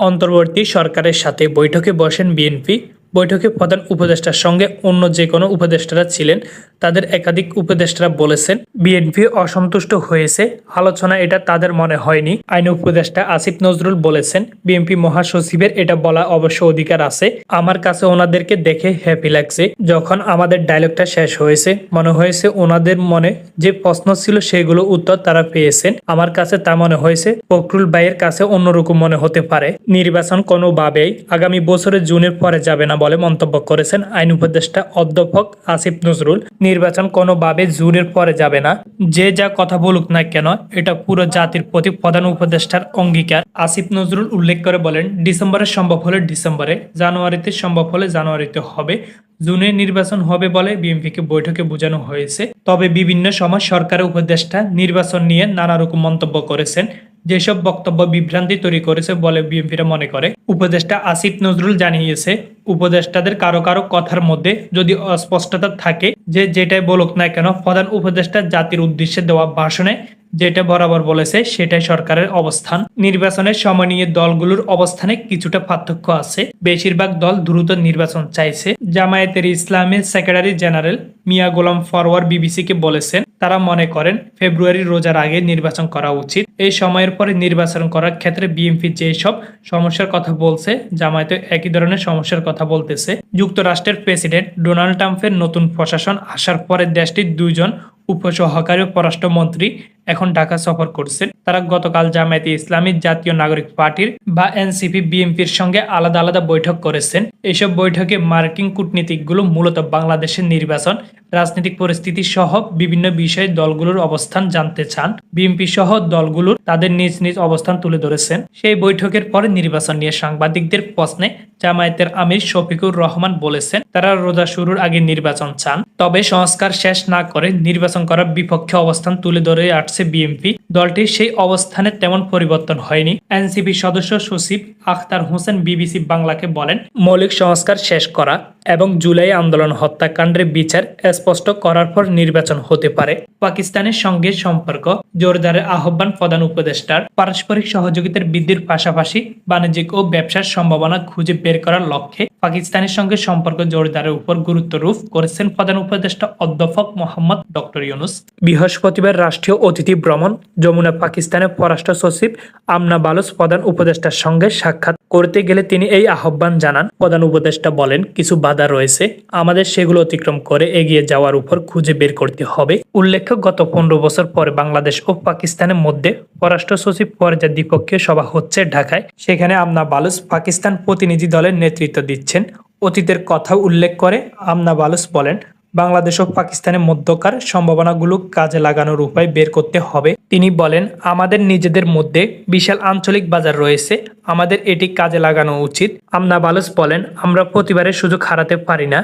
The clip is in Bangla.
অন্তর্বর্তী সরকারের সাথে বৈঠকে বসেন বিএনপি। বৈঠকে প্রধান উপদেষ্টার সঙ্গে অন্য যে কোনো উপদেষ্টারা ছিলেন। তাদের একাধিক উপদেষ্টারা বলেছেন বিএনপি অসন্তুষ্ট হয়েছে, আলোচনা এটা তাদের মনে হয়নি। আইন উপদেষ্টা আসিফ নজরুল বলেছেন বিএনপি মহাসচিবের এটা বলা অবশ্য অধিকার আছে। আমার কাছে ওনাদেরকে দেখে হ্যাপি লাগছে। যখন আমাদের ডায়লগটা শেষ হয়েছে মনে হয়েছে ওনাদের মনে যে প্রশ্ন ছিল সেগুলো উত্তর তারা পেয়েছেন। আমার কাছে তা মনে হয়েছে, ফখরুল ভাইয়ের কাছে অন্যরকম মনে হতে পারে। নির্বাচন কোনোভাবেই আগামী বছরের জুনের পরে যাবে না বলে মন্তব্য করেছেন আইন উপদেষ্টা অধ্যাপক আসিফ নজরুল। নির্বাচন কোনোভাবে জুনের পরে যাবে না, যে যা কথা বলুক না কেন এটা পুরো জাতির প্রতি প্রধান উপদেষ্টার অঙ্গীকার। আসিফ নজরুল উল্লেখ করে বলেন ডিসেম্বরে সম্ভব হলে ডিসেম্বরে, জানুয়ারিতে সম্ভব হলে জানুয়ারিতে হবে, জুনে নির্বাচন হবে বলে বিএনপিকে বৈঠকে বোঝানো হয়েছে। তবে বিভিন্ন সময় সরকারের উপদেষ্টা নির্বাচন নিয়ে নানা রকম মন্তব্য করেছেন, যেসব বক্তব্য বিভ্রান্তি তৈরি করেছে বলে বিএনপিরা মনে করে। উপদেষ্টা আসিফ নজরুল জানিয়েছে উপদেষ্টাদের কারো কারো কথার মধ্যে যদি অস্পষ্টতা থাকে, যে যেটাই বলুক না কেন প্রধান উপদেষ্টা জাতির উদ্দেশ্যে দেওয়া ভাষণে যেটা বরাবর বলেছে সেটাই সরকারের অবস্থান। নির্বাচনের সময় নিয়ে দলগুলোর অবস্থানে কিছুটা পার্থক্য আছে। বেশিরভাগ দল দ্রুত নির্বাচন চাইছে। জামায়াতের ইসলামের সেক্রেটারি জেনারেল মিয়া গোলাম ফরওয়ার বিবিসিকে বলেছেন তারা মনে করেন ফেব্রুয়ারি রোজার আগে নির্বাচন করা উচিত। এই সময়ের পরে নির্বাচন করার ক্ষেত্রে বিএনপি যেসব সমস্যার কথা বলছে জামায়াত একই ধরনের সমস্যার কথা বলতেছে। যুক্তরাষ্ট্রের প্রেসিডেন্ট ডোনাল্ড ট্রাম্পের নতুন প্রশাসন আসার পরে দেশটির দুইজন উপসহকারী পররাষ্ট্রমন্ত্রী এখন ঢাকা সফর করছেন। তারা গতকাল জামায়াতে ইসলামী জাতীয় নাগরিক পার্টির বা এনসিপি বিএনপির সঙ্গে আলাদা আলাদা বৈঠক করেছেন। এইসব বৈঠকে মার্কিন কূটনীতিকগুলো মূলত বাংলাদেশের নির্বাচন, রাজনৈতিক পরিস্থিতি সহ বিভিন্ন বিষয়ে দলগুলোর অবস্থান জানতে চান। বিএনপি সহ দলগুলোর তাদের নিজ নিজ অবস্থান তুলে ধরেছেন। সেই বৈঠকের পরে নির্বাচন নিয়ে সাংবাদিকদের প্রশ্নে জামায়াতের আমির শফিকুর রহমান বলেছেন তারা রোজা শুরুর আগে নির্বাচন চান, তবে সংস্কার শেষ না করে নির্বাচন করার বিপক্ষে অবস্থান তুলে ধরে আসছে বিএনপি। দলটির সেই অবস্থানে তেমন পরিবর্তন হয়নি। এনসিপি সদস্য সচিব আখতার হোসেন বিবিসি বাংলাকে বলেন মৌলিক সংস্কার শেষ করা এবং জুলাই আন্দোলন হত্যাকাণ্ডের বিচার স্পষ্ট করার পর নির্বাচন হতে পারে। পাকিস্তানের সঙ্গে সম্পর্ক জোরদারের আহ্বান প্রধান উপদেষ্টার। পারস্পরিক সহযোগিতার বৃদ্ধির পাশাপাশি বাণিজ্যিক ও ব্যবসার সম্ভাবনা খুঁজে বের করার লক্ষ্যে পাকিস্তানের সঙ্গে সম্পর্ক জোরদারের উপর গুরুত্বারোপ করেছেন প্রধান উপদেষ্টা অধ্যাপক মোহাম্মদ ডক্টর ইউনুস। বৃহস্পতিবার রাষ্ট্রীয় অতিথি ভ্রমণ যমুনা পাকিস্তানের পররাষ্ট্র সচিব আমনা বালুচ প্রধান উপদেষ্টার সঙ্গে সাক্ষাৎ করতে গেলে তিনি এই আহ্বান জানান। প্রধান উপদেষ্টা বলেন কিছু বাধা রয়েছে, আমাদের সেগুলো অতিক্রম করে এগিয়ে যাওয়ার উপর খুঁজে বের করতে হবে। উল্লেখ্য গত 15 বছর পরে বাংলাদেশ ও পাকিস্তানের মধ্যে পররাষ্ট্র সচিব পর্যায়ে দ্বিপক্ষীয় সভা হচ্ছে ঢাকায়। সেখানে আমনা বালুচ পাকিস্তান প্রতিনিধি দলের নেতৃত্ব দিচ্ছেন। অতীতের কথা উল্লেখ করে আমনা বালুচ বলেন বাংলাদেশ ও পাকিস্তানের মধ্যকার সম্ভাবনাগুলো কাজে লাগানোর উপায় বের করতে হবে। তিনি বলেন আমাদের নিজেদের মধ্যে বিশাল আঞ্চলিক বাজার রয়েছে, আমাদের এটি কাজে লাগানো উচিত। আমনা বালুচ বলেন আমরা প্রতিবারের সুযোগ হারাতে পারি না।